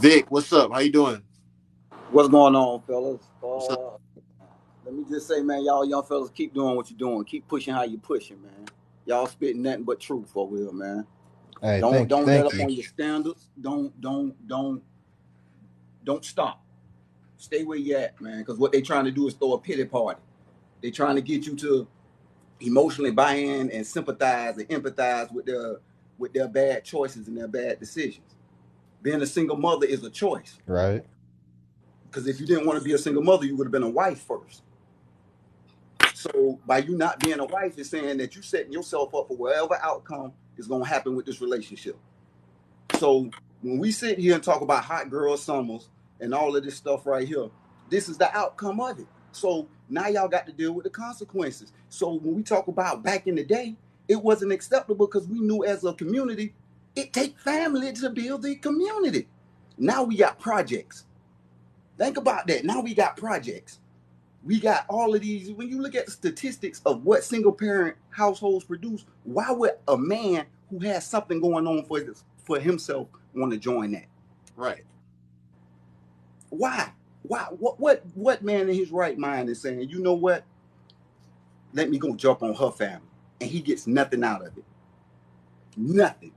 Vic, what's up? How you doing? What's going on, fellas? What's up? Let me just say, man, y'all young fellas keep doing what you're doing. Keep pushing how you pushing, man. Y'all spitting nothing but truth for real, man. Hey, Don't thank you, don't let thank up you. on your standards. Don't stop. Stay where you at, man. Because what they trying to do is throw a pity party. They trying to get you to emotionally buy in and sympathize and empathize with their bad choices and their bad decisions. Being a single mother is a choice. Right. Because if you didn't want to be a single mother, you would have been a wife first. So by you not being a wife, it's saying that you setting yourself up for whatever outcome is gonna happen with this relationship. So when we sit here and talk about hot girl summers and all of this stuff right here, this is the outcome of it. So now y'all got to deal with the consequences. So when we talk about back in the day, it wasn't acceptable because we knew as a community, it take family to build the community. Now we got projects. Think about that. Now we got projects. We got all of these. When you look at the statistics of what single parent households produce, why would a man who has something going on for himself want to join that? Right. Why? Why? What man in his right mind is saying, you know what? Let me go jump on her family, and he gets nothing out of it. Nothing.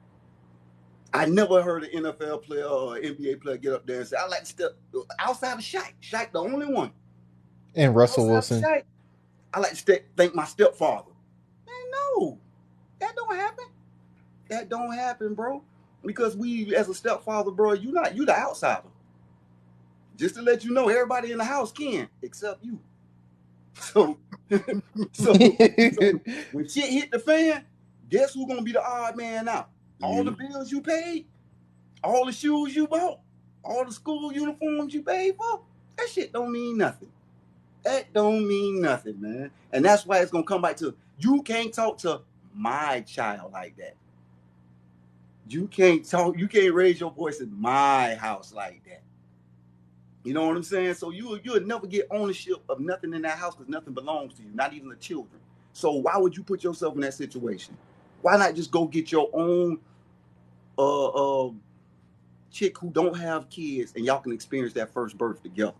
I never heard an NFL player or NBA player get up there and say, "I like to step outside of Shaq. Shaq, the only one And Russell outside of Wilson. Shaq. I like to thank my stepfather." Man, no, that don't happen. That don't happen, bro. Because we, as a stepfather, bro, you the outsider. Just to let you know, everybody in the house can except you. So, so when shit hit the fan, guess who's gonna be the odd man out? All the You. bills you paid, all the shoes you bought, all the school uniforms you paid for. That shit don't mean nothing. That don't mean nothing, man. And that's why it's gonna come back to you can't talk to my child like that. You can't raise your voice in my house like that. You know what I'm saying? So you'll never get ownership of nothing in that house because nothing belongs to you, not even the children. So why would you put yourself in that situation? Why not just go get your own uh, uh chick who don't have kids and y'all can experience that first birth together?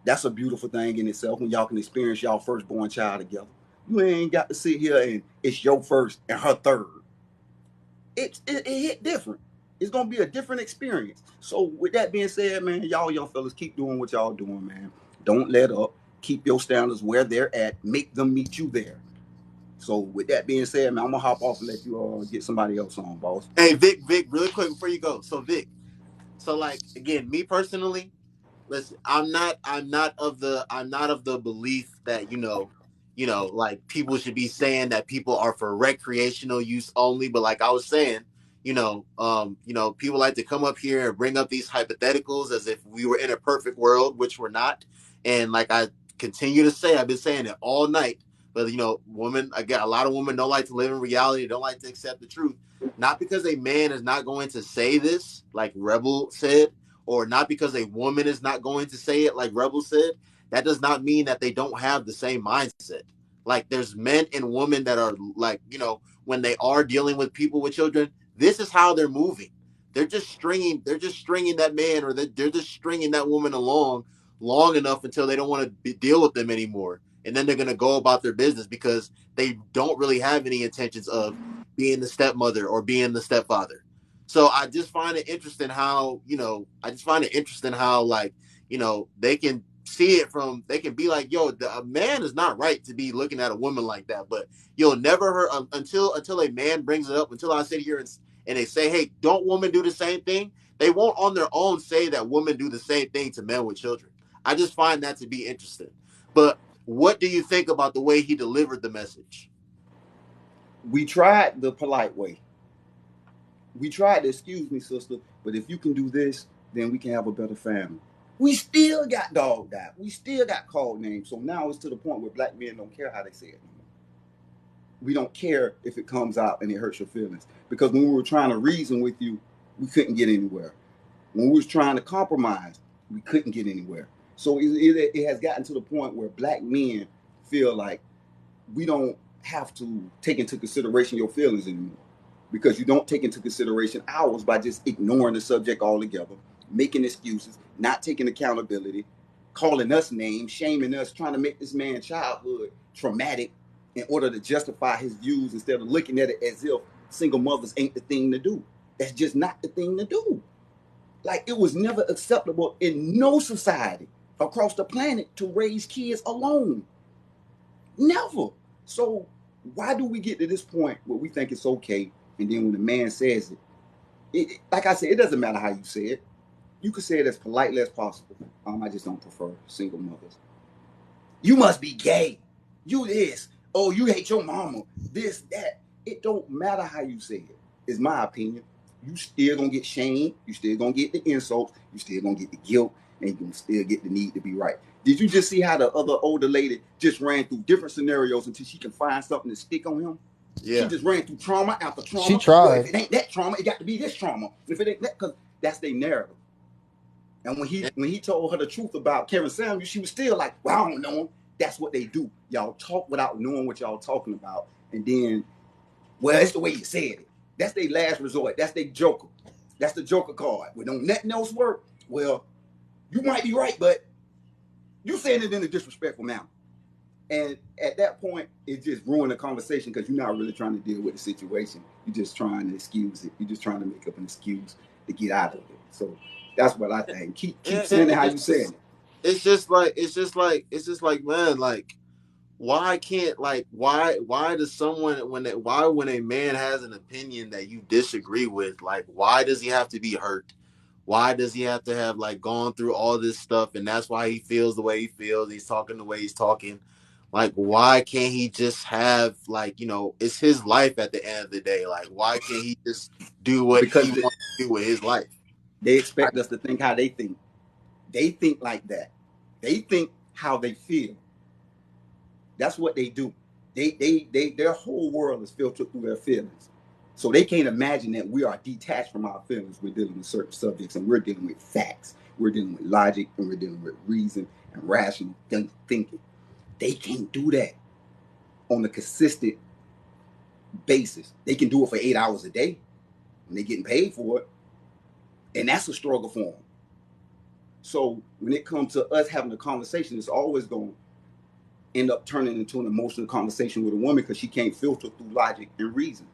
That's a beautiful thing in itself when y'all can experience y'all firstborn child together. You ain't got to sit here and it's your first and her third. It hit different. It's gonna be a different experience. So with that being said, man, y'all young fellas keep doing what y'all doing, man. Don't let up. Keep your standards where they're at. Make them meet you there. So with that being said, man, I'm gonna hop off and let you get somebody else on, boss. Hey, Vic, really quick before you go. So, Vic, so like again, me personally, listen, I'm not of the belief that like people should be saying that people are for recreational use only. But like I was saying, people like to come up here and bring up these hypotheticals as if we were in a perfect world, which we're not. And like I continue to say, I've been saying it all night. But women, I get a lot of women don't like to live in reality, don't like to accept the truth. Not because a man is not going to say this, like Rebel said, or not because a woman is not going to say it, like Rebel said, that does not mean that they don't have the same mindset. Like there's men and women that are like, when they are dealing with people with children, this is how they're moving. They're just stringing that man or they're just stringing that woman along long enough until they don't want to deal with them anymore. And then they're going to go about their business because they don't really have any intentions of being the stepmother or being the stepfather. So I just find it interesting how, like, they can see it from, they can be like, yo, a man is not right to be looking at a woman like that. But you'll never hear until a man brings it up, until I sit here and they say, hey, don't women do the same thing? They won't on their own say that women do the same thing to men with children. I just find that to be interesting. But what do you think about the way he delivered the message? We tried the polite way. We tried to excuse me, sister, but if you can do this, then we can have a better family. We still got dogged out. We still got called names. So now it's to the point where black men don't care how they say it anymore. We don't care if it comes out and it hurts your feelings. Because when we were trying to reason with you, we couldn't get anywhere. When we was trying to compromise, we couldn't get anywhere. So it has gotten to the point where black men feel like we don't have to take into consideration your feelings anymore. because you don't take into consideration ours by just ignoring the subject altogether, making excuses, not taking accountability, calling us names, shaming us, trying to make this man's childhood traumatic in order to justify his views instead of looking at it as if single mothers ain't the thing to do. That's just not the thing to do. Like, it was never acceptable in no society across the planet to raise kids alone. Never. So why do we get to this point where we think it's okay, and then when the man says it, like I said, it doesn't matter how you say it. You could say it as politely as possible. I just don't prefer single mothers. You must be gay. You this. Oh, you hate your mama. This, that. It don't matter how you say it. Is my opinion. You still gonna get shamed. You still gonna get the insults. You still gonna get the guilt, and you gonna still get the need to be right. Did you just see how the other older lady just ran through different scenarios until she can find something to stick on him? Yeah. She just ran through trauma after trauma. She tried. Well, if it ain't that trauma, it got to be this trauma. If it ain't that, because that's their narrative. And when he told her the truth about Karen Samuels, she was still like, well, I don't know him. That's what they do. Y'all talk without knowing what y'all talking about. And then, well, it's the way you said it. That's their last resort. That's their joker. That's the joker card. When don't nothing else work, well, you might be right, but you saying it in a disrespectful manner. And at that point, it just ruined the conversation because you're not really trying to deal with the situation. You're just trying to excuse it. You're just trying to make up an excuse to get out of it. So that's what I think. Keep saying it how you saying it. It's just like, man, like, why can't, like, why does someone, when a man has an opinion that you disagree with, like, why does he have to be hurt? Why does he have to have, like, gone through all this stuff, and that's why he feels the way he feels, he's talking the way he's talking? Like, why can't he just have, like, it's his life at the end of the day. Like, why can't he just do what he wants to do with his life? They expect us to think how they think. They think like that. They think how they feel. That's what they do. Their whole world is filtered through their feelings. So they can't imagine that we are detached from our feelings. We're dealing with certain subjects, and we're dealing with facts. We're dealing with logic, and we're dealing with reason and rational thinking. They can't do that on a consistent basis. They can do it for 8 hours a day, and they're getting paid for it. And that's a struggle for them. So when it comes to us having a conversation, it's always going to end up turning into an emotional conversation with a woman because she can't filter through logic and reason.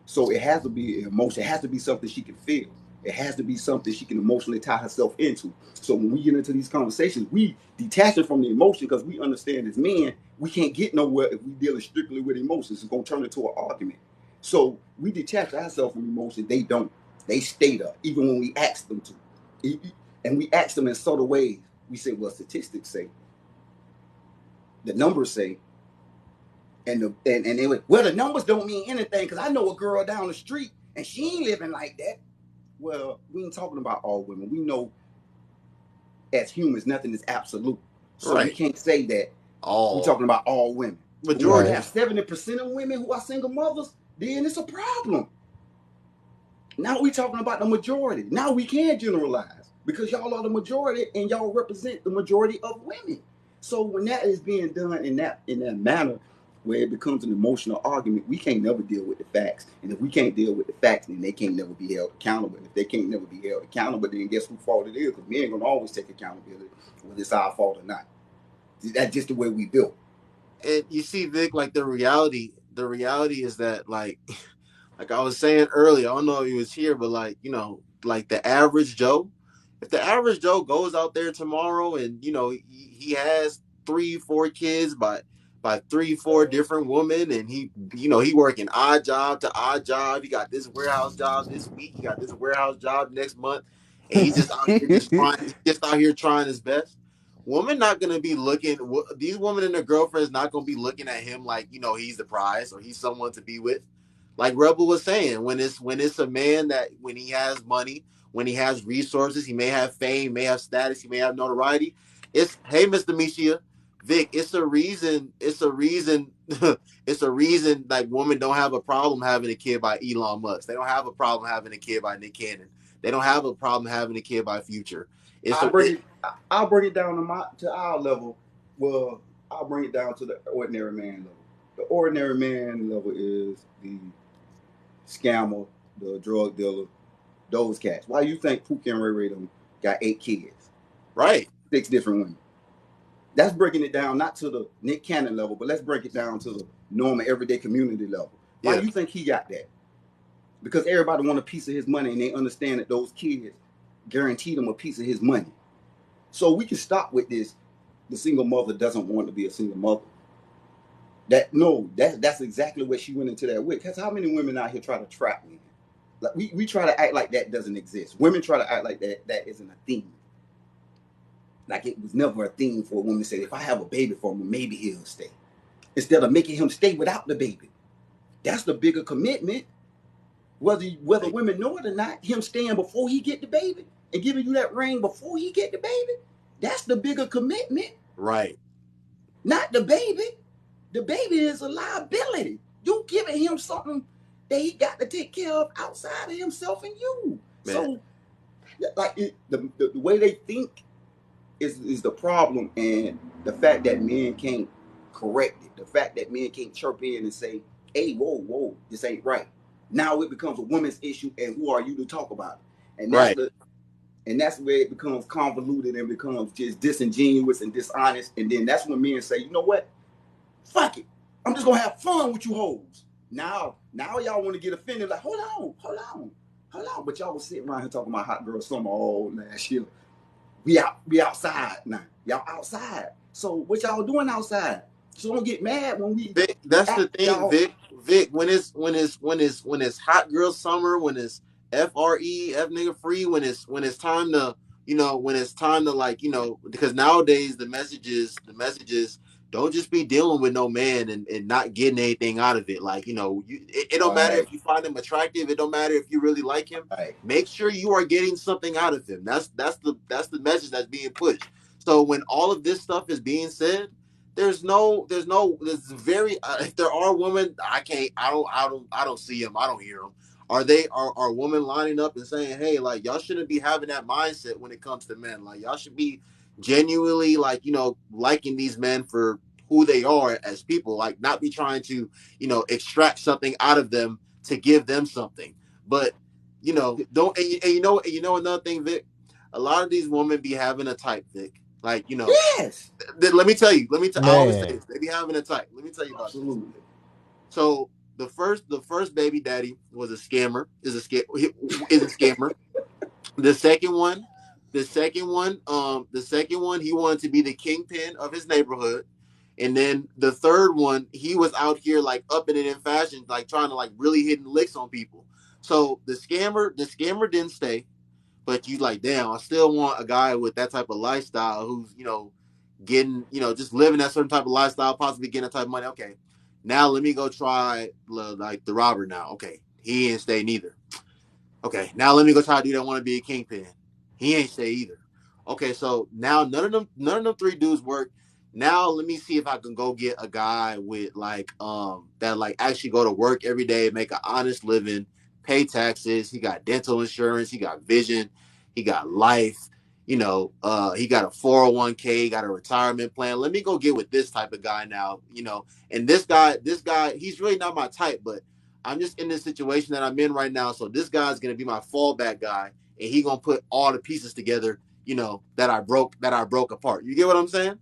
So it has to be emotion. It has to be something she can feel. It has to be something she can emotionally tie herself into. So when we get into these conversations, we detach it from the emotion because we understand as men, we can't get nowhere if we deal strictly with emotions. It's going to turn into an argument. So we detach ourselves from emotion. They don't. They stay there, even when we ask them to. And we ask them in subtle ways. We say, well, statistics say, the numbers say, and they went, well, the numbers don't mean anything because I know a girl down the street and she ain't living like that. Well, we ain't talking about all women. We know as humans, nothing is absolute. So we can't say that we're talking about all women. Majority have 70% of women who are single mothers, then it's a problem. Now we talking about the majority. Now we can generalize because y'all are the majority and y'all represent the majority of women. So when that is being done in that manner, where it becomes an emotional argument, we can't never deal with the facts. And if we can't deal with the facts, then they can't never be held accountable. And if they can't never be held accountable, then guess whose fault it is? Because we ain't gonna always take accountability, whether it's our fault or not. That's just the way we built. And you see, Vic, like the reality is that, like I was saying earlier, I don't know if he was here, but like the average Joe, if the average Joe goes out there tomorrow and he has 3-4 kids by 3-4 different women, and he working odd job to odd job. He got this warehouse job this week, he got this warehouse job next month, and he's just out here trying his best. Woman not gonna be looking. These women and their girlfriends not gonna be looking at him like he's the prize or he's someone to be with. Like Rebel was saying, when it's a man that when he has money, when he has resources, he may have fame, may have status, he may have notoriety. It's, hey, Mr. Mishia, Vic, it's a reason. It's a reason. It's a reason. Like, women don't have a problem having a kid by Elon Musk. They don't have a problem having a kid by Nick Cannon. They don't have a problem having a kid by Future. I'll bring it down to our level. Well, I'll bring it down to the ordinary man level. The ordinary man level is the scammer, the drug dealer, those cats. Why you think Pookie and Ray Ray them got 8 kids? Right. 6 different women. That's breaking it down not to the Nick Cannon level, but let's break it down to the normal everyday community level. Why Yeah. you think he got that? Because everybody want a piece of his money, and they understand that those kids guaranteed him a piece of his money. So we can stop with this. The single mother doesn't want to be a single mother. That's exactly what she went into that with. Because how many women out here try to trap me? Like we try to act like that doesn't exist. Women try to act like that isn't a thing. Like it was never a thing for a woman to say, if I have a baby for him, maybe he'll stay. Instead of making him stay without the baby. That's the bigger commitment. Whether women know it or not, him staying before he get the baby and giving you that ring before he get the baby, that's the bigger commitment. Right. Not the baby. The baby is a liability. You giving him something that he got to take care of outside of himself and you. Man. So, like the way they think is the problem, and the fact that men can't correct it. The fact that men can't chirp in and say, "Hey, whoa, this ain't right." Now it becomes a woman's issue, and who are you to talk about it? And that's right. And that's where it becomes convoluted and becomes just disingenuous and dishonest. And then that's when men say, you know what? Fuck it. I'm just gonna have fun with you hoes. Now y'all want to get offended, like, hold on. But y'all was sitting around here talking about hot girl summer all last year. We outside now. Y'all outside. So what y'all doing outside? So don't get mad when we. Vic, that's the thing, Vic. When it's hot girl summer, when it's FRE, F nigga free, when it's time to, when it's time to, like, because nowadays the messages don't just be dealing with no man and not getting anything out of it. Like, it don't matter if you find him attractive. It don't matter if you really like him. Right. Make sure you are getting something out of him. That's the message that's being pushed. So when all of this stuff is being said, there's very if there are women, I don't see them, I don't hear them. Are women lining up and saying, hey, like, y'all shouldn't be having that mindset when it comes to men. Like, y'all should be genuinely, like, liking these men for who they are as people, like, not be trying to, extract something out of them to give them something. But don't another thing, Vic, a lot of these women be having a type, Vic. Like, yes. Let me tell you. I always say this. They be having a type. Let me tell you about Absolutely. this. So the first baby daddy was a scammer. Is a scammer. The second one, he wanted to be the kingpin of his neighborhood. And then the third one, he was out here, like, upping it in fashion, like trying to, like, really hitting licks on people. So the scammer didn't stay. But you like, damn, I still want a guy with that type of lifestyle who's, getting, just living that certain type of lifestyle, possibly getting that type of money. Okay, now let me go try, like, the robber now. Okay, he ain't stay neither. Okay, now let me go try to do that, want to be a kingpin. He ain't stay either. Okay, so now none of them 3 dudes work. Now let me see if I can go get a guy with, like, that, like, actually go to work every day, make an honest living, pay taxes. He got dental insurance, he got vision, he got life. He got a 401k, got a retirement plan. Let me go get with this type of guy now. And this guy, he's really not my type, but I'm just in this situation that I'm in right now. So this guy's gonna be my fallback guy, and he gonna put all the pieces together, that I broke apart. You get what I'm saying?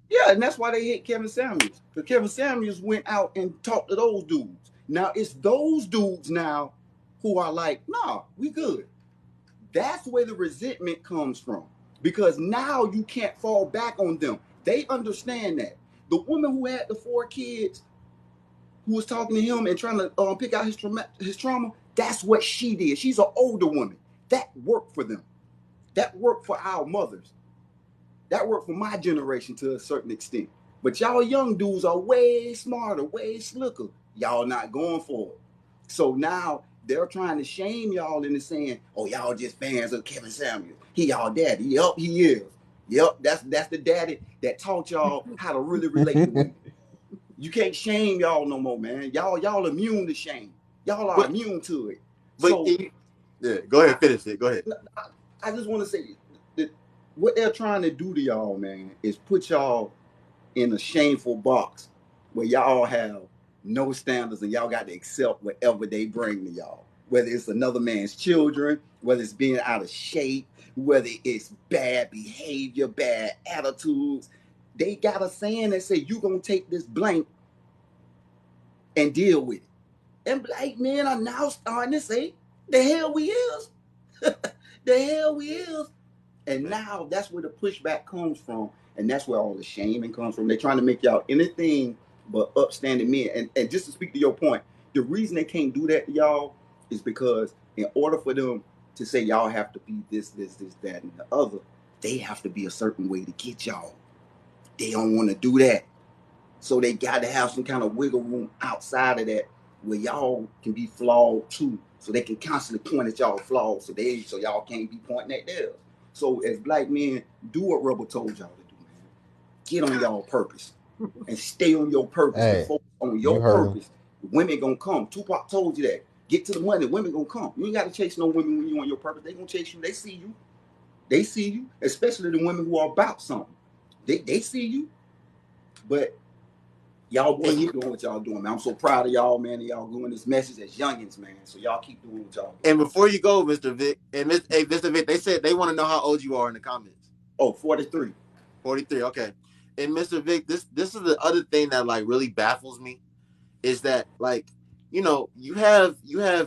Yeah, and that's why they hate Kevin Samuels. Because Kevin Samuels went out and talked to those dudes. Now it's those dudes now who are like, nah, we good. That's where the resentment comes from. Because now you can't fall back on them. They understand that. The woman who had the 4 kids, who was talking to him and trying to pick out his trauma, that's what she did. She's an older woman. That worked for them. That worked for our mothers. That worked for my generation to a certain extent. But y'all young dudes are way smarter, way slicker. Y'all not going for it. So now they're trying to shame y'all into saying, oh, y'all just fans of Kevin Samuels. He y'all daddy. Yep, he is. Yep, that's the daddy that taught y'all how to really relate to women. You can't shame y'all no more, man. Y'all immune to shame. Y'all are immune to it. But yeah, go ahead, finish it. Go ahead. I just want to say that what they're trying to do to y'all, man, is put y'all in a shameful box where y'all have no standards, and y'all got to accept whatever they bring to y'all. Whether it's another man's children, whether it's being out of shape, whether it's bad behavior, bad attitudes, they got a saying that say you gonna take this blank and deal with it. And black men are now starting to say, the hell we is. The hell we is. And now that's where the pushback comes from. And that's where all the shaming comes from. They're trying to make y'all anything but upstanding men. And just to speak to your point, the reason they can't do that to y'all is because in order for them to say y'all have to be this, that, and the other, they have to be a certain way to get y'all. They don't want to do that. So they got to have some kind of wiggle room outside of that where y'all can be flawed too. So they can constantly point at y'all flaws so y'all can't be pointing at theirs. So as black men, do what Rebel told y'all to do, man. Get on y'all purpose and stay on your purpose. Hey, and focus on your purpose. Women gonna come. Tupac told you that. Get to the money. Women gonna come. You ain't got to chase no women when you on your purpose. They gonna chase you. They see you. They see you. Especially the women who are about something. They see you. But y'all boys keep doing what y'all doing, man. I'm so proud of y'all, man. And y'all doing this message as youngins, man. So y'all keep doing what y'all doing. And before you go, Mr. Vic, and Mr. Vic, they said they want to know how old you are in the comments. Oh, 43. 43, okay. And Mr. Vic, this is the other thing that like really baffles me is that like, you know, you have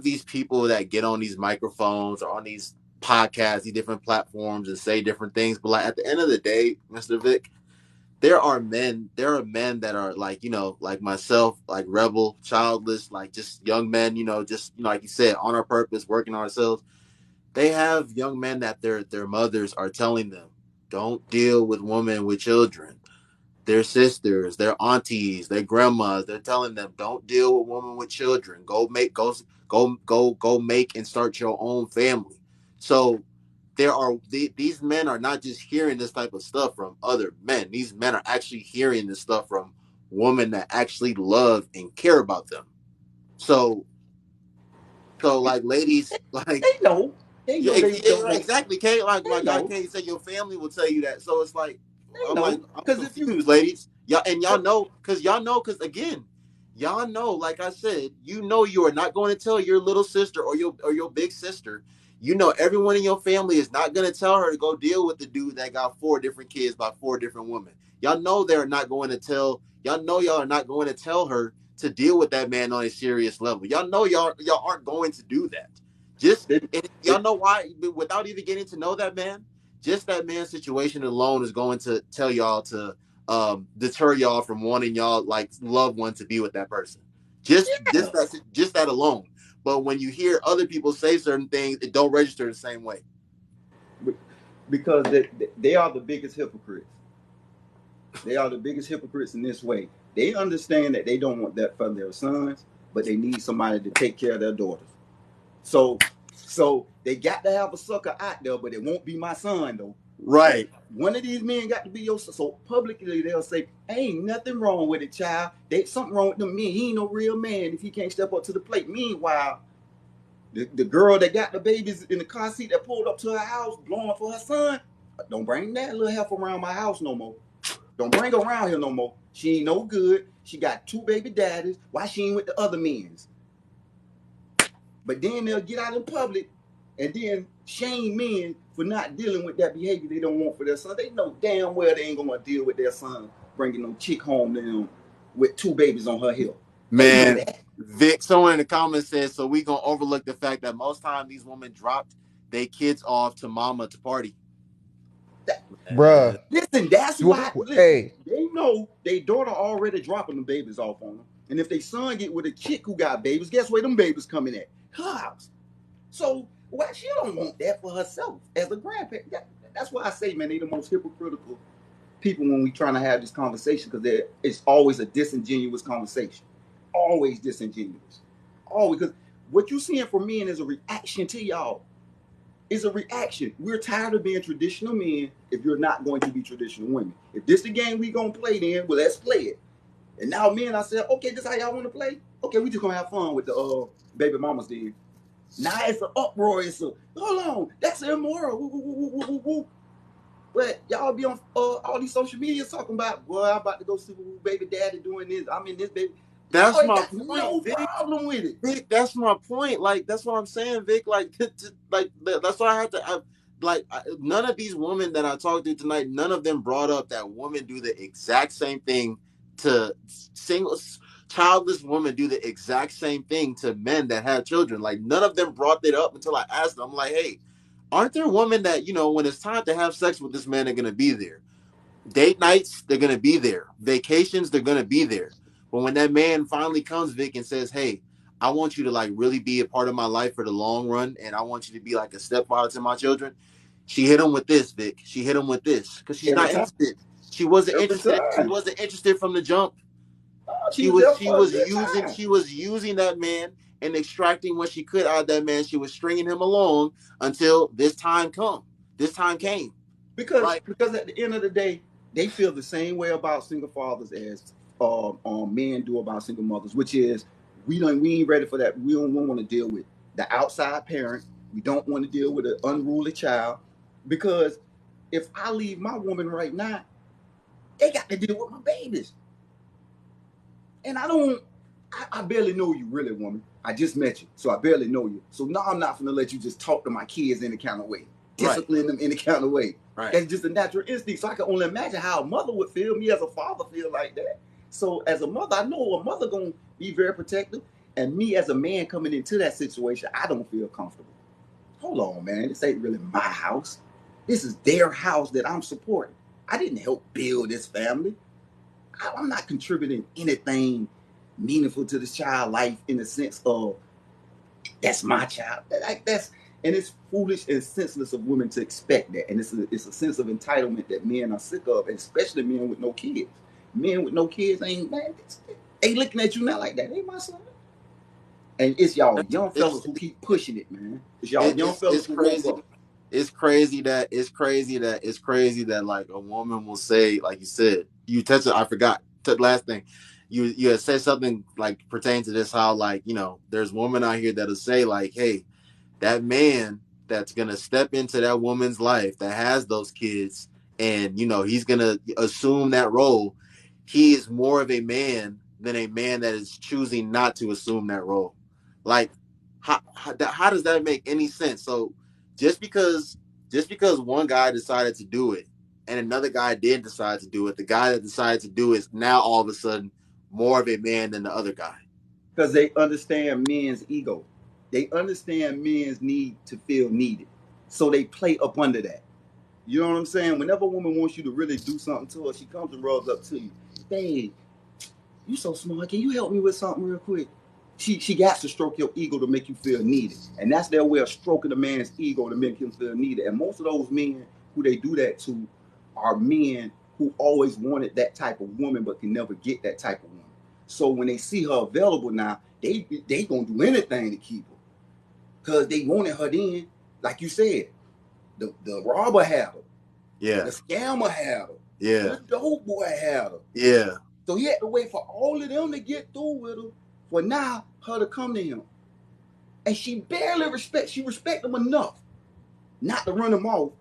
these people that get on these microphones or on these podcasts, these different platforms and say different things, but like at the end of the day, Mr. Vic, there are men that are like, you know, like myself, like rebel, childless, like just young men, you know, just, you know, like you said, on our purpose, working on ourselves. They have young men that their mothers are telling them, don't deal with women with children. Their sisters, their aunties, their grandmas, they're telling them, don't deal with women with children. Go make and start your own family. So these men are not just hearing this type of stuff from other men. These men are actually hearing this stuff from women that actually love and care about them. So like ladies, like they know they don't want. exactly, Kate. Like I know. can't say your family will tell you that. So it's like They I'm like know I'm because if you confused, ladies. Y'all know because again, y'all know. Like I said, you know you are not going to tell your little sister or your big sister. You know everyone in your family is not going to tell her to go deal with the dude that got 4 different kids by 4 different women. Y'all know they're not going to tell. Y'all know y'all are not going to tell her to deal with that man on a serious level. Y'all know y'all aren't going to do that. Just and y'all know why, without even getting to know that man, just that man's situation alone is going to tell y'all to deter y'all from wanting y'all like loved one to be with that person. Just that alone. But when you hear other people say certain things, it don't register the same way. Because they are the biggest hypocrites. They are the biggest hypocrites in this way. They understand that they don't want that for their sons, but they need somebody to take care of their daughters. So they got to have a sucker out there, but it won't be my son though. Right. One of these men got to be your son. So publicly they'll say, ain't nothing wrong with it, child. Something wrong with them men. He ain't no real man if he can't step up to the plate. Meanwhile, the girl that got the babies in the car seat that pulled up to her house blowing for her son, don't bring that little heifer around my house no more. Don't bring her around here no more. She ain't no good. She got 2 baby daddies. Why she ain't with the other men's? But then they'll get out in public and then shame men for not dealing with that behavior they don't want for their son. They know damn well they ain't gonna deal with their son bringing no chick home to them with 2 babies on her hip. Man, Vic, someone in the comments says, so we gonna overlook the fact that most time these women dropped their kids off to mama to party. Bruh. Listen, that's why. Hey, they know their daughter already dropping the babies off on them. And if they son get with a chick who got babies, guess where them babies coming at? Her house. So she don't want that for herself as a grandparent. That's why I say, man, they the most hypocritical people when we trying to have this conversation because it's always a disingenuous conversation. Always disingenuous. Always, because what you seeing from men is a reaction to y'all. It's a reaction. We're tired of being traditional men if you're not going to be traditional women. If this the game we gonna play, then well, let's play it. And now men, I said, okay, this how y'all want to play? Okay, we just gonna have fun with the baby mamas then. Now it's an uproar. It's a hold on, that's immoral. Woo, woo, woo, woo, woo. But y'all be on all these social media talking about, boy, I'm about to go see baby daddy doing this. I'm in this baby. That's I ain't my got point, no Vic. problem with it. Vic, that's my point. Like, that's what I'm saying, Vic. Like, that's why I had to. None of these women that I talked to tonight, none of them brought up that women do the exact same thing to single, childless women do the exact same thing to men that have children. Like, none of them brought it up until I asked them. I'm like, hey, aren't there women that when it's time to have sex with this man, are gonna be there? Date nights, they're gonna be there. Vacations, they're gonna be there. But when that man finally comes, Vic, and says, "Hey, I want you to like really be a part of my life for the long run, and I want you to be like a stepfather to my children," she hit him with this, Vic. She hit him with this because she's Every not time. interested. She wasn't Every interested. She time. wasn't interested from the jump. Oh, she She was was there she for a was good using time. she was using that man and extracting what she could out of that man. She was stringing him along until this time come. This time came. Because Right. because at the end of the day, they feel the same way about single fathers as men do about single mothers, which is we ain't ready for that. We don't want to deal with the outside parent. We don't want to deal with an unruly child because if I leave my woman right now, they got to deal with my babies, and I don't. I barely know you, really, woman. I just met you, so I barely know you. So now I'm not gonna let you just talk to my kids in the kind of way, Right. discipline them in the kind of way. Right. That's just a natural instinct. So I can only imagine how a mother would feel. Me as a father feel like that. So as a mother, I know a mother gonna be very protective. And me as a man coming into that situation, I don't feel comfortable. Hold on, man. This ain't really my house. This is their house that I'm supporting. I didn't help build this family. I'm not contributing anything meaningful to this child life in the sense of that's my child. And it's foolish and senseless of women to expect that. And it's a sense of entitlement that men are sick of, especially men with no kids. Men with no kids ain't man, they looking at you not like that. They my son. And it's y'all young It's fellas who keep pushing it, man. It's y'all young fellas it's who won't crazy. go. It's crazy that like a woman will say, like you said, you touched it. I forgot the last thing. You had said something like pertaining to this, how like there's women out here that'll say like, hey, that man that's gonna step into that woman's life that has those kids, and he's gonna assume that role. He is more of a man than a man that is choosing not to assume that role. Like, how does that make any sense? So just because one guy decided to do it and another guy didn't decide to do it, the guy that decided to do it is now all of a sudden more of a man than the other guy. Because they understand men's ego. They understand men's need to feel needed. So they play up under that. You know what I'm saying? Whenever a woman wants you to really do something to her, she comes and rubs up to you. Babe, you so smart. Can you help me with something real quick? She got to stroke your ego to make you feel needed. And that's their way of stroking a man's ego to make him feel needed. And most of those men who they do that to are men who always wanted that type of woman but can never get that type of woman. So when they see her available now, they gonna do anything to keep her. Cause they wanted her then, like you said, the robber had her. Yeah. The scammer had her. Yeah. The dope boy had her. Yeah. So he had to wait for all of them to get through with her for now her to come to him. And she respect him enough not to run him off,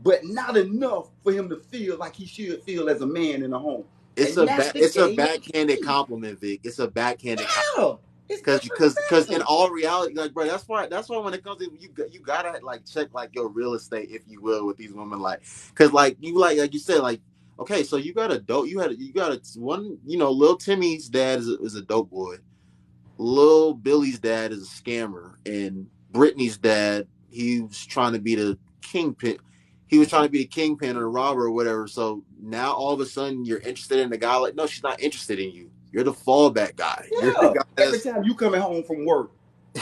but not enough for him to feel like he should feel as a man in a home. It's a backhanded compliment, Vic. It's a backhanded compliment. Because in all reality, like, bro, that's why when it comes to you gotta like check like your real estate, if you will, with these women, like, because like you said, like, okay, so you got a dope, you got a one, little Timmy's dad is a dope boy, little Billy's dad is a scammer, and Brittany's dad, he was trying to be the kingpin. He was trying to be the kingpin or the robber or whatever. So now all of a sudden you're interested in the guy. Like, no, she's not interested in you. You're the fallback guy. Yeah. You're the guy Every time you coming home from work,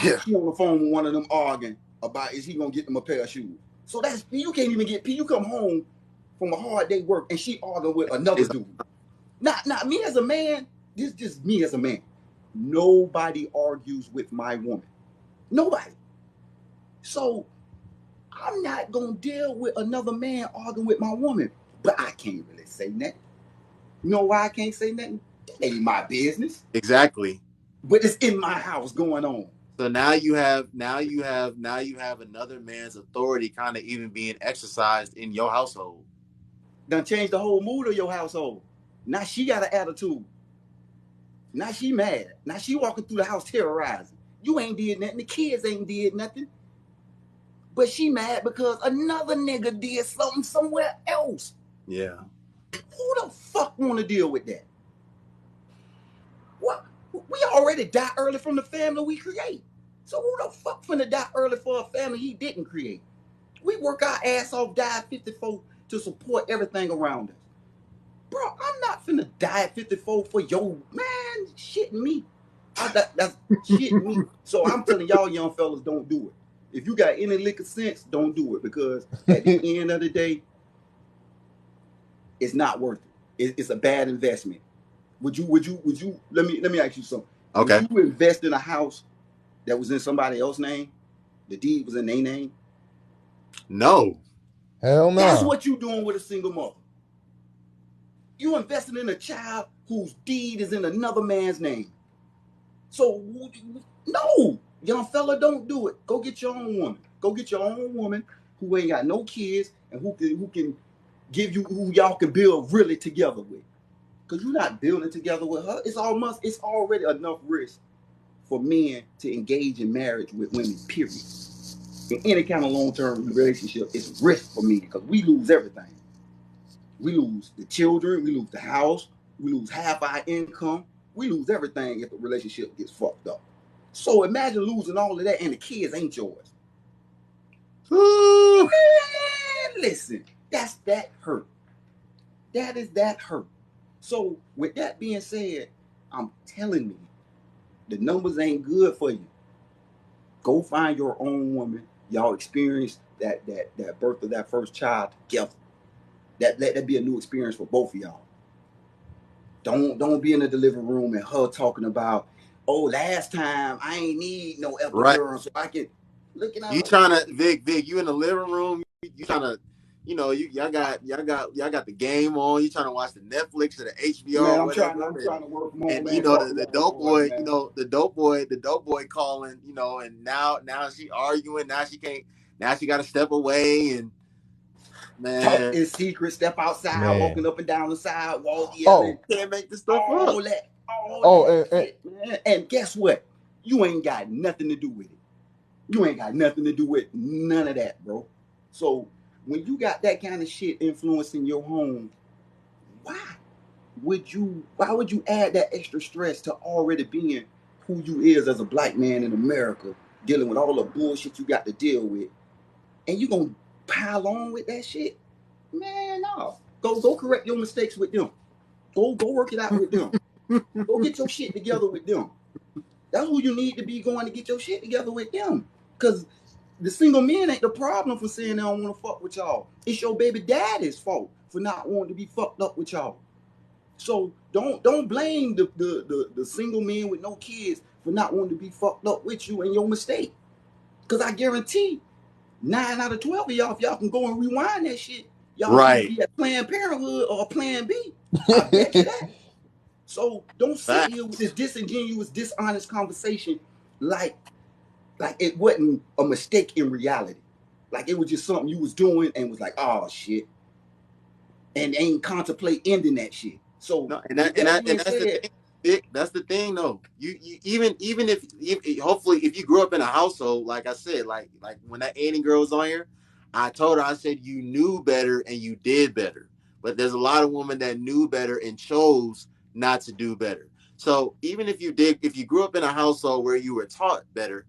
yeah. she on the phone with one of them arguing about is he gonna get them a pair of shoes. So that's you can't even get you come home from a hard day work and she arguing with another dude. Not me as a man. This just me as a man. Nobody argues with my woman. Nobody. So I'm not gonna deal with another man arguing with my woman. But I can't really say nothing. You know why I can't say nothing? That ain't my business. Exactly. But it's in my house going on. So now you have another man's authority kind of even being exercised in your household. Done changed the whole mood of your household. Now she got an attitude. Now she mad. Now she walking through the house terrorizing. You ain't did nothing. The kids ain't did nothing. But she mad because another nigga did something somewhere else. Yeah. Who the fuck want to deal with that? What? We already die early from the family we create. So who the fuck finna die early for a family he didn't create? We work our ass off, die at 54 to support everything around us. Bro, I'm not finna die at 54 for your man shitting me. That's shitting me. So I'm telling y'all young fellas, don't do it. If you got any lick of sense, don't do it, because at the end of the day, it's not worth it. It's a bad investment. Would you let me ask you something. Okay. Would you invest in a house that was in somebody else's name? The deed was in their name? No. Hell no. That's what you doing with a single mother. You investing in a child whose deed is in another man's name. So no, young fella, don't do it. Go get your own woman. Go get your own woman who ain't got no kids and who can give you, who y'all can build really together with. Because you're not building together with her. It's already enough risk for men to engage in marriage with women, period. In any kind of long-term relationship, it's risk for me because we lose everything. We lose the children, we lose the house, we lose half our income, we lose everything if the relationship gets fucked up. So imagine losing all of that and the kids ain't yours. Man, listen, that's that hurt. That is that hurt. So with that being said, I'm telling you, the numbers ain't good for you. Go find your own woman. Y'all experience that birth of that first child together. Let that be a new experience for both of y'all. Don't be in the delivery room and her talking about, oh, last time I ain't need no epidural, right, so I can look at you trying to Vic, you in the living room, you trying to, y'all got the game on, you trying to watch the Netflix or the HBO, man, or whatever. I'm trying to work more, and man. The dope boy, the dope boy calling, and now she arguing, now she got to step away and talk in secret, step outside, man, walking up and down the sidewalk, yelling. Can't make this stuff all up. That shit, man. And guess what? You ain't got nothing to do with it. You ain't got nothing to do with none of that, bro. So when you got that kind of shit influencing your home, why would you add that extra stress to already being who you is as a black man in America, dealing with all the bullshit you got to deal with, and you gonna pile on with that shit? Man, no. Go correct your mistakes with them. Go work it out with them. Go get your shit together with them. That's who you need to be going to get your shit together with them. Because the single men ain't the problem for saying they don't want to fuck with y'all. It's your baby daddy's fault for not wanting to be fucked up with y'all. So don't blame the single men with no kids for not wanting to be fucked up with you and your mistake. Because I guarantee 9 out of 12 of y'all, if y'all can go and rewind that shit, y'all can be at Planned Parenthood or Plan B. I bet you that. So don't sit here with this disingenuous, dishonest conversation like it wasn't a mistake in reality. Like it was just something you was doing and was like, oh shit. And ain't contemplate ending that shit. So that's the thing. That's the thing though. You even if hopefully if you grew up in a household, like I said, like when that Annie girl was on here, I told her, I said you knew better and you did better. But there's a lot of women that knew better and chose not to do better. So even if you grew up in a household where you were taught better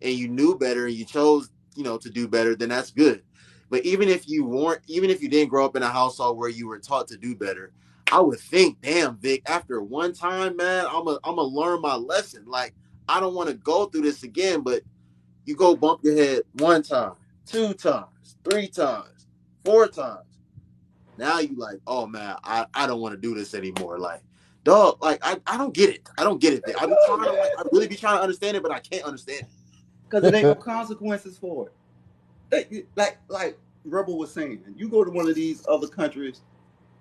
and you knew better and you chose, to do better, then that's good. But even if you didn't grow up in a household where you were taught to do better, I would think, damn, Vic, after one time, man, I'm a learn my lesson. Like, I don't want to go through this again, but you go bump your head 1 time, 2 times, 3 times, 4 times. Now you like, oh man, I don't want to do this anymore. Like, dog, like I don't get it. I don't get it, Vic. I really be trying to understand it, but I can't understand it. Because it ain't no consequences for it. Like Rebel was saying, you go to one of these other countries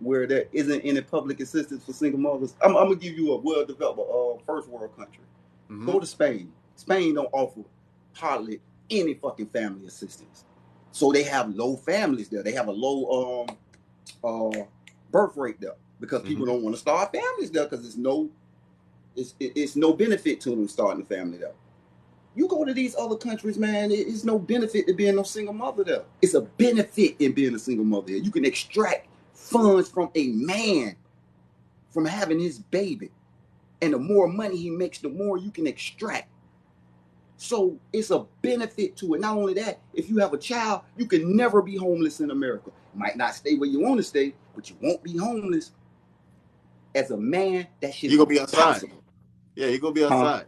where there isn't any public assistance for single mothers. I'm gonna give you a well-developed first world country. Mm-hmm. Go to Spain. Spain don't offer hardly any fucking family assistance. So they have low families there. They have a low birth rate there because people don't want to start families there because It's no benefit to them starting a family though. You go to these other countries, man, it's no benefit to being no single mother there. It's a benefit in being a single mother. You can extract funds from a man from having his baby. And the more money he makes, the more you can extract. So it's a benefit to it. Not only that, if you have a child, you can never be homeless in America. You might not stay where you want to stay, but you won't be homeless. As a man, that shit You gonna be outside. possible. Yeah, you're gonna be outside.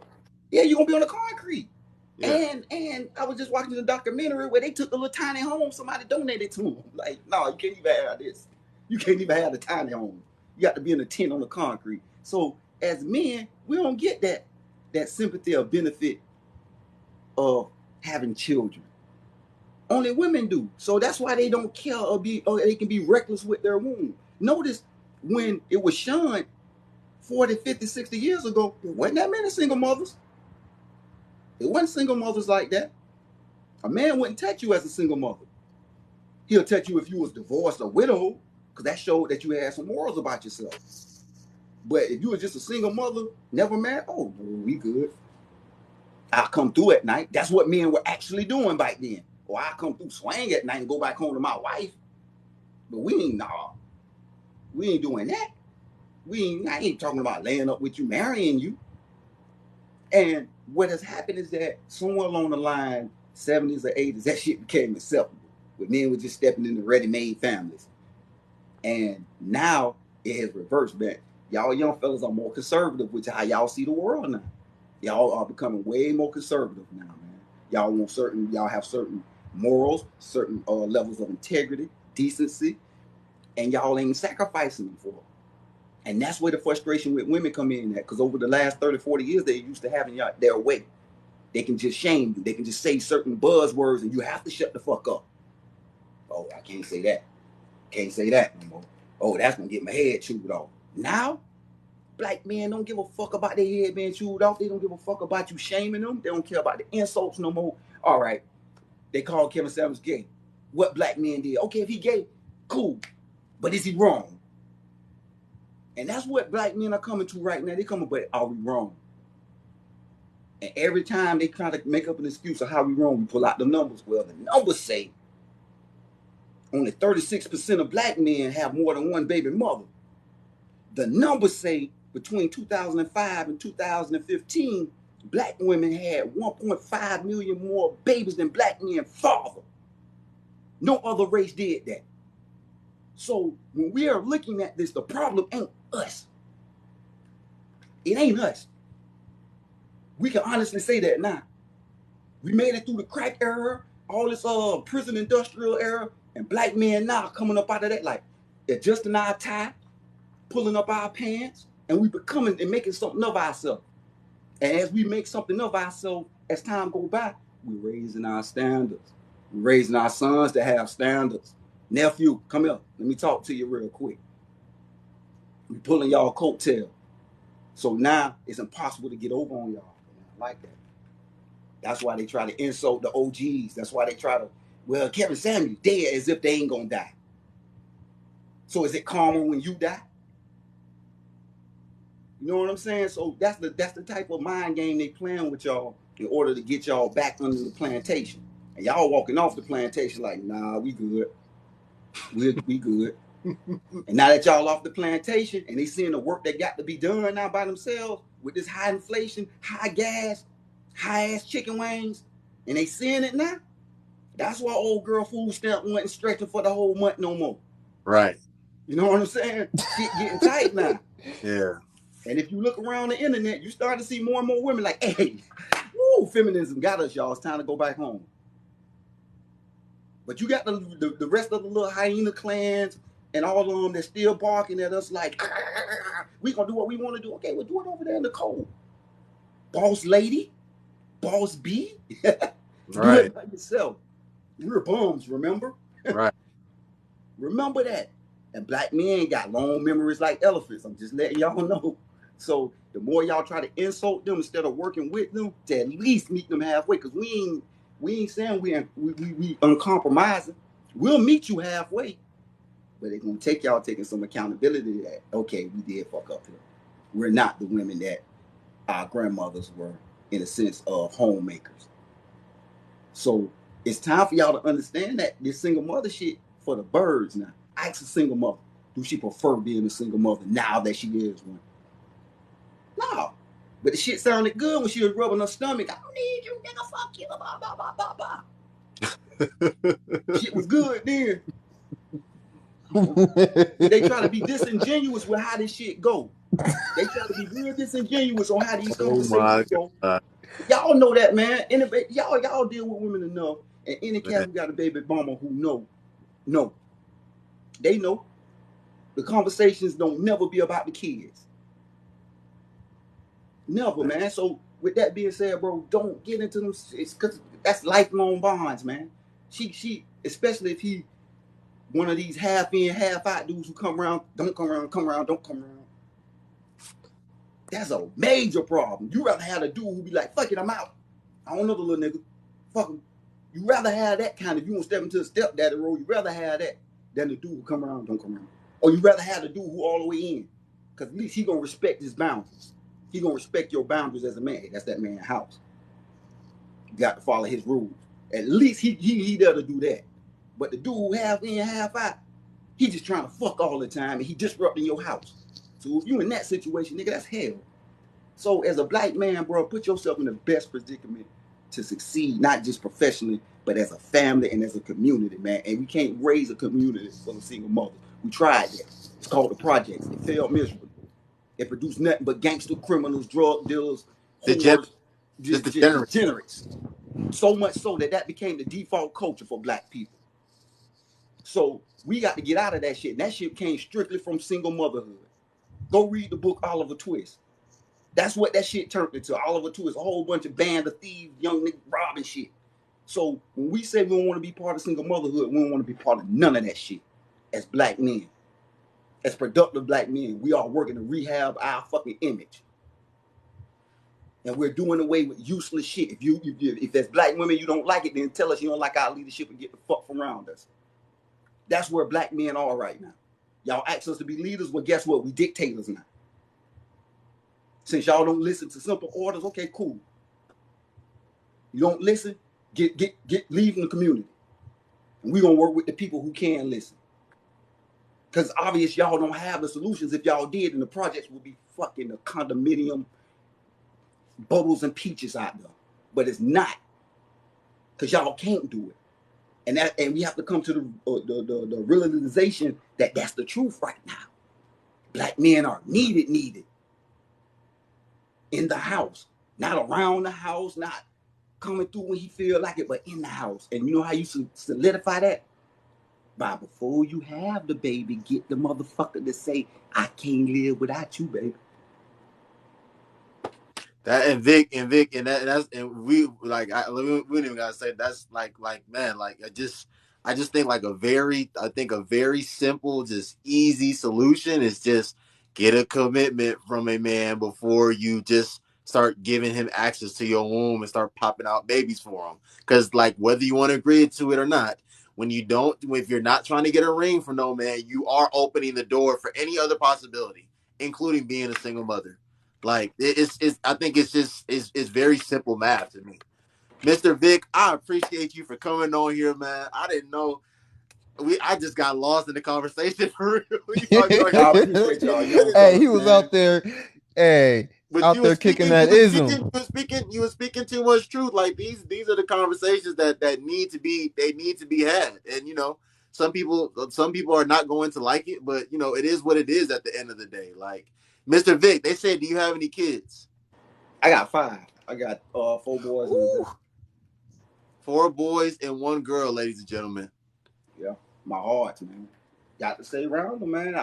Yeah, you're gonna be on the concrete. Yeah. And I was just watching the documentary where they took a little tiny home somebody donated to them. Like, no, you can't even have this. You can't even have the tiny home. You got to be in a tent on the concrete. So as men, we don't get that sympathy or benefit of having children. Only women do. So that's why they don't care or they can be reckless with their womb. Notice when it was shunned 40, 50, 60 years ago, there wasn't that many single mothers. It wasn't single mothers like that. A man wouldn't touch you as a single mother. He'll touch you if you was divorced or widowed, because that showed that you had some morals about yourself. But if you were just a single mother, never married, oh, we good. I'll come through at night. That's what men were actually doing back then. Or I'll come through swang at night and go back home to my wife. But we ain't doing that. I ain't talking about laying up with you, marrying you. And what has happened is that somewhere along the line, 70s or 80s, that shit became acceptable. But men were just stepping into ready-made families. And now it has reversed back. Y'all young fellas are more conservative, which is how y'all see the world now. Y'all are becoming way more conservative now, man. Y'all have certain morals, certain levels of integrity, decency, and y'all ain't sacrificing them for it. And that's where the frustration with women come in at, because over the last 30, 40 years, they're used to having their way. They can just shame you. They can just say certain buzzwords, and you have to shut the fuck up. Oh, I can't say that. Can't say that no more. Oh, that's going to get my head chewed off. Now, black men don't give a fuck about their head being chewed off. They don't give a fuck about you shaming them. They don't care about the insults no more. All right, they call Kevin Samuels gay. What black men did? Okay, if he gay, cool. But is he wrong? And that's what black men are coming to right now. They coming, but are we wrong? And every time they try to make up an excuse of how we wrong, we pull out the numbers. Well, the numbers say only 36% of black men have more than one baby mother. The numbers say between 2005 and 2015, black women had 1.5 million more babies than black men father. No other race did that. So when we are looking at this, the problem ain't us. It ain't us. We can honestly say that now. We made it through the crack era, all this prison industrial era, and black men now coming up out of that, like adjusting our tie, pulling up our pants, and we becoming and making something of ourselves. And as we make something of ourselves, as time goes by, we're raising our standards. We're raising our sons to have standards. Nephew, come here. Let me talk to you real quick. We pulling y'all coattail. So now it's impossible to get over on y'all. I like that. That's why they try to insult the OGs. That's why they try to, well, Kevin Samuels dead as if they ain't gonna die. So is it karma when you die? You know what I'm saying? So that's the type of mind game they playing with y'all in order to get y'all back under the plantation. And y'all walking off the plantation like, nah, we good. We good. And now that y'all off the plantation and they seeing the work that got to be done now by themselves with this high inflation, high gas, high ass chicken wings, and they seeing it now. That's why old girl food stamp wasn't stretching for the whole month no more. Right. You know what I'm saying? Shit getting tight now. Yeah. And if you look around the internet, you start to see more and more women like, hey, woo, feminism got us, y'all. It's time to go back home. But you got the rest of the little hyena clans and all of them that's still barking at us like, we gonna do what we want to do. Okay, we'll do it over there in the cold. Boss lady, boss B, do it by yourself. We're bums, remember? Right. Remember that. And black men got long memories like elephants. I'm just letting y'all know. So the more y'all try to insult them instead of working with them, to at least meet them halfway, because we ain't saying we uncompromising. We'll meet you halfway, but they're gonna take y'all taking some accountability that, okay, we did fuck up here. We're not the women that our grandmothers were, in a sense, of homemakers. So it's time for y'all to understand that this single mother shit for the birds now. Ask a single mother, do she prefer being a single mother now that she is one? No. But the shit sounded good when she was rubbing her stomach. I don't need you, nigga. Fuck you. Blah, blah, blah, blah, blah. Shit was good then. They try to be disingenuous with how this shit go. They try to be real disingenuous on how these Oh my conversations go. God. Y'all know that, man. Y'all deal with women enough, and any cat Man. who got a baby mama who know. They know. The conversations don't never be about the kids. Never, man. So with that being said, bro, don't get into them. It's because that's lifelong bonds, man. She, especially if he one of these half in, half out dudes who come around, don't come around, come around, don't come around. That's a major problem. You rather have a dude who be like, fuck it, I'm out. I don't know the little nigga. Fuck him. You rather have that kind of, you want to step into the stepdaddy role, you rather have that than the dude who come around, don't come around. Or you rather have the dude who all the way in. Because at least he going to respect his boundaries. He going to respect your boundaries as a man. That's that man's house. You got to follow his rules. At least he there to do that. But the dude who half in, half out, he just trying to fuck all the time and he disrupting your house. So if you in that situation, nigga, that's hell. So as a black man, bro, put yourself in the best predicament to succeed, not just professionally, but as a family and as a community, man. And we can't raise a community full of single mothers. We tried that. It's called the projects. It failed miserably. It produced nothing but gangster criminals, drug dealers, whores, Just just degenerates. degenerates. So much so that became the default culture for black people. So we got to get out of that shit. And that shit came strictly from single motherhood. Go read the book Oliver Twist. That's what that shit turned into. Oliver Twist, a whole bunch of band of thieves, young niggas robbing shit. So when we say we don't want to be part of single motherhood, we don't want to be part of none of that shit. As black men, as productive black men, we are working to rehab our fucking image. And we're doing away with useless shit. If as black women you don't like it, then tell us you don't like our leadership and get the fuck from around us. That's where black men are right now. Y'all ask us to be leaders, well, guess what? We dictators now. Since y'all don't listen to simple orders, okay, cool. You don't listen, leave in the community. And we're gonna work with the people who can listen. Because obvious y'all don't have the solutions. If y'all did, then the projects would be fucking a condominium, bubbles and peaches out there. But it's not. Because y'all can't do it. And we have to come to the realization that that's the truth right now. Black men are needed in the house, not around the house, not coming through when he feel like it, but in the house. And you know how you solidify that? By before you have the baby, get the motherfucker to say, I can't live without you, baby. That and Vic and that's and we like we don't even gotta say that's like man like I just think like a very simple just easy solution is just get a commitment from a man before you just start giving him access to your womb and start popping out babies for him, because like whether you want to agree to it or not, when you don't, if you're not trying to get a ring from no man, you are opening the door for any other possibility, including being a single mother. Like it's I think it's just it's very simple math to me. Mr. Vic, I appreciate you for coming on here, man. I didn't know I just got lost in the conversation for real. I appreciate y'all young Hey, fellas, he was man. out there. Hey, But out there kicking that ism. you were speaking too much truth. Like these are the conversations that need to be had. And some people are not going to like it, but it is what it is at the end of the day. Like Mr. Vic, they said, do you have any kids? I got 5. I got 4 boys and a girl. 4 boys and 1 girl, ladies and gentlemen. Yeah, my heart, man. Got to stay around them, man.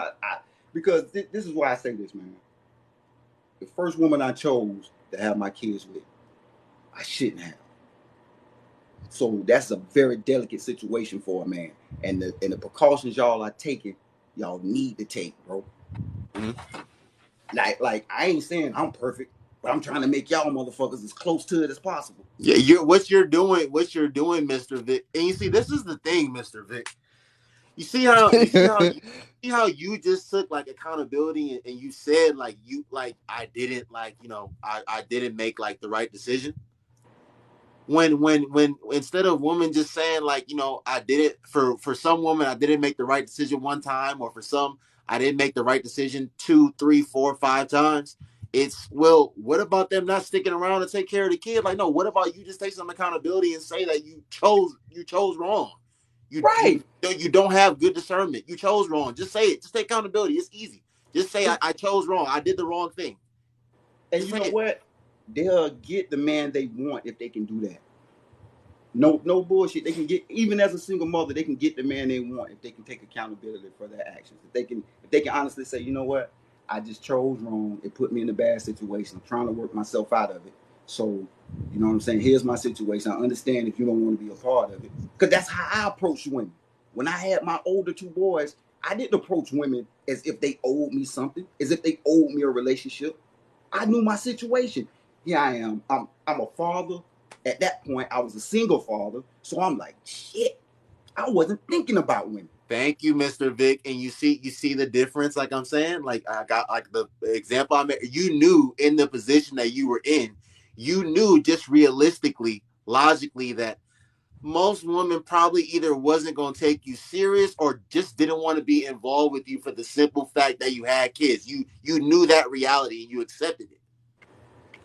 Because this is why I say this, man. The first woman I chose to have my kids with, I shouldn't have. So that's a very delicate situation for a man. And the precautions y'all are taking, y'all need to take, bro. Mm-hmm. Like I ain't saying I'm perfect, but I'm trying to make y'all motherfuckers as close to it as possible. Yeah, what you're doing, Mr. Vic. And you see, this is the thing, Mr. Vic. You see how you just took like accountability and you said like you like I didn't like I didn't make like the right decision. When instead of women just saying like I did it for some women I didn't make the right decision one time, or for some I didn't make the right decision 2, 3, 4, 5 times. It's, well, what about them not sticking around to take care of the kid? Like, no, what about you just take some accountability and say that you chose wrong. Right. You don't have good discernment. You chose wrong. Just say it. Just take accountability. It's easy. Just say I chose wrong. I did the wrong thing. And Just you say know it. what? They'll get the man they want if they can do that. No, no bullshit. They can get, even as a single mother, they can get the man they want if they can take accountability for their actions. If they can honestly say, you know what, I just chose wrong. It put me in a bad situation. I'm trying to work myself out of it. So, you know what I'm saying? Here's my situation. I understand if you don't want to be a part of it. Because that's how I approach women. When I had my older two boys, I didn't approach women as if they owed me something, as if they owed me a relationship. I knew my situation. Here I am. I'm a father. At that point, I was a single father. So I'm like, shit, I wasn't thinking about women. Thank you, Mr. Vic. And you see the difference, like I'm saying? Like I got like the example I made. You knew in the position that you were in, you knew just realistically, logically, that most women probably either wasn't going to take you serious or just didn't want to be involved with you for the simple fact that you had kids. You knew that reality and you accepted it.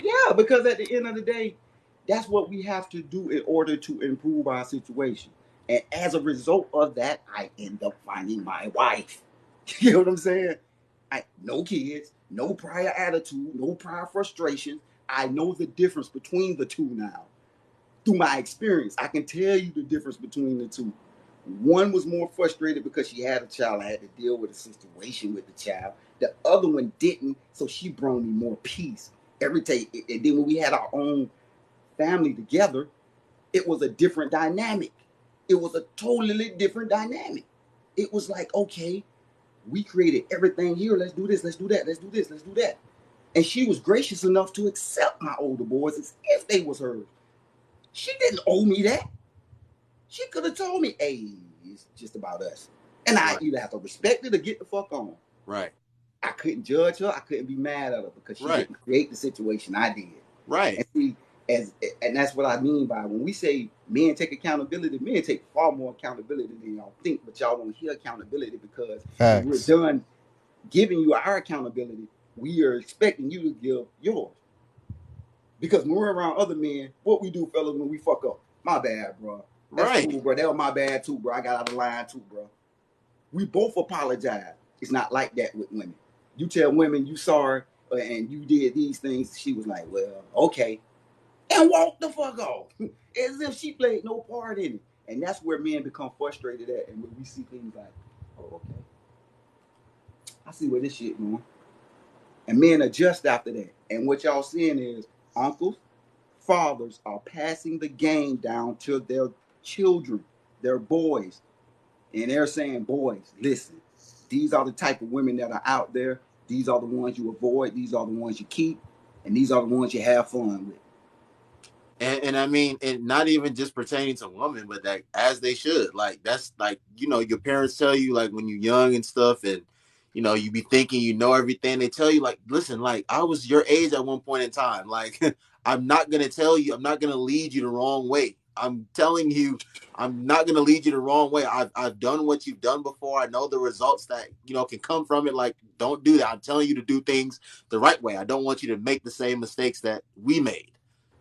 Yeah, because at the end of the day, that's what we have to do in order to improve our situation. And as a result of that, I end up finding my wife. You know what I'm saying? No kids, no prior attitude, no prior frustration. I know the difference between the two now. Through my experience, I can tell you the difference between the two. One was more frustrated because she had a child. I had to deal with a situation with the child. The other one didn't, so she brought me more peace. Every day, and then when we had our own family together, it was a different dynamic. It was a totally different dynamic. It was like, okay, we created everything here. Let's do this. Let's do that. Let's do this. Let's do that. And she was gracious enough to accept my older boys as if they was hers. She didn't owe me that. She could have told me, hey, it's just about us. And I Right. either have to respect it or get the fuck on. Right. I couldn't judge her. I couldn't be mad at her because she Right. didn't create the situation. I did. Right. And see, and that's what I mean by when we say men take accountability, men take far more accountability than y'all think, but y'all don't hear accountability because when we're Facts. done giving you our accountability, we are expecting you to give yours. Because when we're around other men, what we do, fellas, when we fuck up, my bad, bro. That's Right. cool, bro. That was my bad too, bro. I got out of line too, bro. We both apologize. It's not like that with women. You tell women you sorry and you did these things. She was like, well, okay, and walk the fuck off, as if she played no part in it. And that's where men become frustrated at, and when we see things like, oh, okay, I see where this shit going, and men adjust after that. And what y'all seeing is uncles, fathers are passing the game down to their children, their boys, and they're saying, boys, listen, these are the type of women that are out there. These are the ones you avoid. These are the ones you keep. And these are the ones you have fun with. And I mean, and not even just pertaining to women, but that as they should. Like that's like your parents tell you like when you're young and stuff, and you be thinking you know everything. They tell you like, listen, like I was your age at one point in time. Like I'm not gonna tell you, I'm not gonna lead you the wrong way. I'm telling you, I'm not gonna lead you the wrong way. I've done what you've done before. I know the results that can come from it. Like don't do that. I'm telling you to do things the right way. I don't want you to make the same mistakes that we made.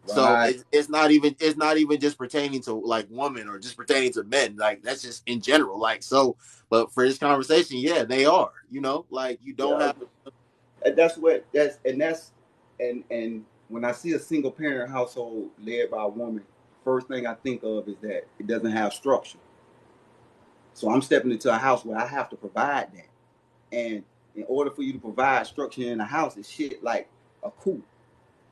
So Right. it's not even just pertaining to like women or just pertaining to men. Like that's just in general. Like so, but for this conversation, yeah, they are. Like you don't Yeah. have. And that's what and when I see a single parent household led by a woman, first thing I think of is that it doesn't have structure. So I'm stepping into a house where I have to provide that. And in order for you to provide structure in a house, it's shit like a coup.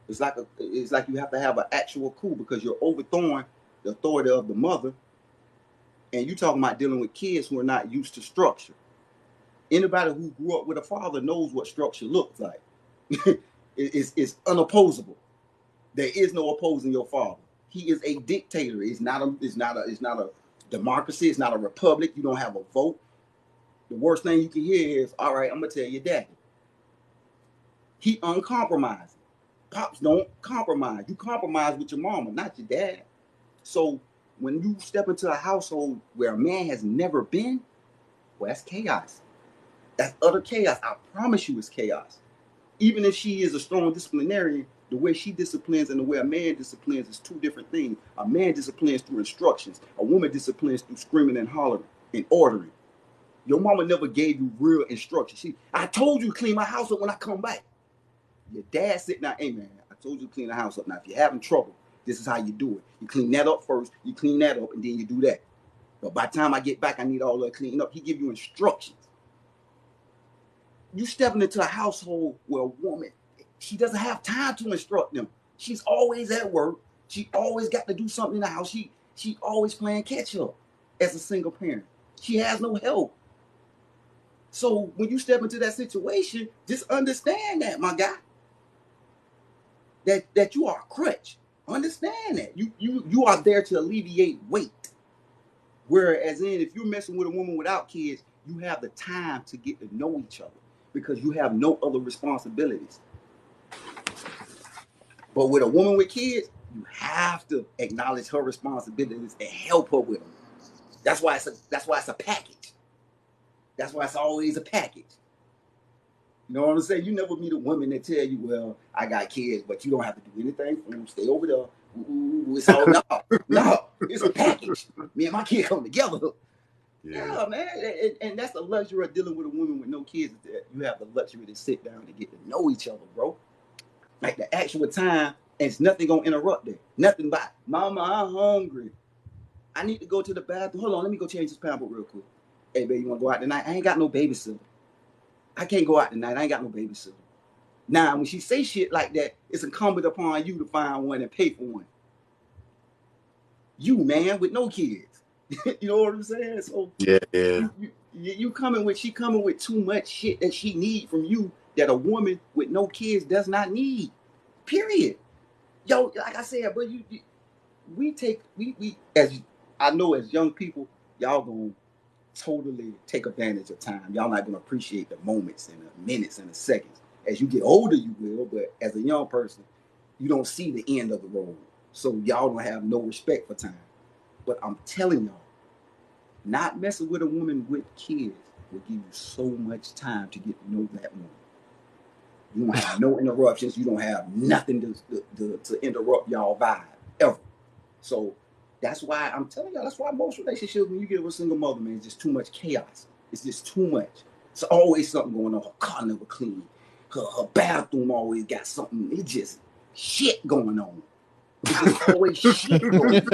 It's like you have to have an actual coup because you're overthrowing the authority of the mother, and you talking about dealing with kids who are not used to structure. Anybody who grew up with a father knows what structure looks like. It's unopposable. There is no opposing your father. He is a dictator. It's not a democracy. It's not a republic. You don't have a vote. The worst thing you can hear is, all right, I'm going to tell your daddy. He uncompromising. Pops don't compromise. You compromise with your mama, not your dad. So when you step into a household where a man has never been, well, that's chaos. That's utter chaos. I promise you it's chaos. Even if she is a strong disciplinarian, the way she disciplines and the way a man disciplines is two different things. A man disciplines through instructions. A woman disciplines through screaming and hollering and ordering. Your mama never gave you real instructions. I told you to clean my house up when I come back. Your dad sitting there, hey man, I told you to clean the house up. Now, if you're having trouble, this is how you do it. You clean that up first, you clean that up, and then you do that. But by the time I get back, I need all that cleaned up. He give you instructions. You stepping into a household where a woman, she doesn't have time to instruct them. She's always at work. She always got to do something in the house. She always playing catch up as a single parent. She has no help. So when you step into that situation, just understand that, my guy. That you are a crutch. Understand that. You are there to alleviate weight. Whereas if you're messing with a woman without kids, you have the time to get to know each other because you have no other responsibilities. But with a woman with kids, you have to acknowledge her responsibilities and help her with them. That's why it's a package. That's why it's always a package. You know what I'm saying? You never meet a woman that tell you, well, I got kids, but you don't have to do anything for them. Stay over there. Ooh, it's all no, it's a package. Me and my kid come together. Yeah, man. And that's the luxury of dealing with a woman with no kids. That you have the luxury to sit down and get to know each other, bro. Like the actual time, and it's nothing gonna interrupt that. Nothing but, mama, I'm hungry. I need to go to the bathroom. Hold on, let me go change this pamper real quick. Hey, baby, you wanna go out tonight? I ain't got no babysitter. I can't go out tonight. I ain't got no babysitter. Now, when she say shit like that, it's incumbent upon you to find one and pay for one. You, man, with no kids. You know what I'm saying? So yeah. You coming with, she coming with too much shit that she need from you that a woman with no kids does not need. Period. Yo, like I said, but we as I know as young people, y'all gonna totally take advantage of time. Y'all not gonna appreciate the moments and the minutes and the seconds. As you get older, you will, but as a young person, you don't see the end of the road. So y'all don't have no respect for time. But I'm telling y'all, not messing with a woman with kids will give you so much time to get to know that woman. You don't have no interruptions. You don't have nothing to interrupt y'all vibe ever. So that's why I'm telling y'all, that's why most relationships, when you get with a single mother, man, it's just too much chaos. It's just too much. It's always something going on. Her car never clean. Her bathroom always got something. It's just shit going on. It's just always shit going on.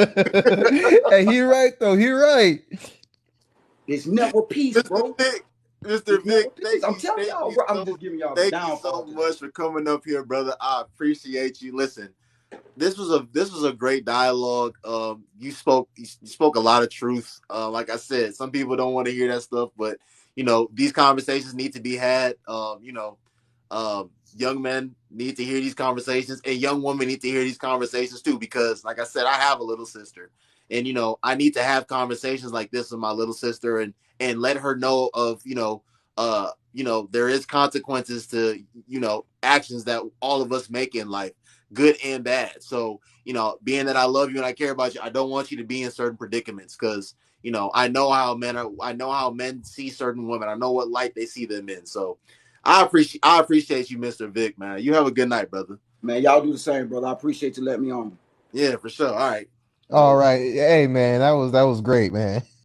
Hey, he right though. He right. It's never peace, bro. Mr. Vic, I'm telling y'all, bro. I'm just giving y'all the downfall. Thank you so much for coming up here, brother. I appreciate you. Listen, this was a great dialogue. You spoke a lot of truth. Like I said, some people don't want to hear that stuff, but these conversations need to be had. Young men need to hear these conversations, and young women need to hear these conversations too. Because, like I said, I have a little sister, and I need to have conversations like this with my little sister, and let her know of there is consequences to actions that all of us make in life, good and bad. So, being that I love you and I care about you, I don't want you to be in certain predicaments because, I know how men see certain women. I know what light they see them in. So I appreciate you, Mr. Vic, man. You have a good night, brother. Man, y'all do the same, brother. I appreciate you letting me on. Yeah, for sure. All right. All right. Hey, man, that was great, man.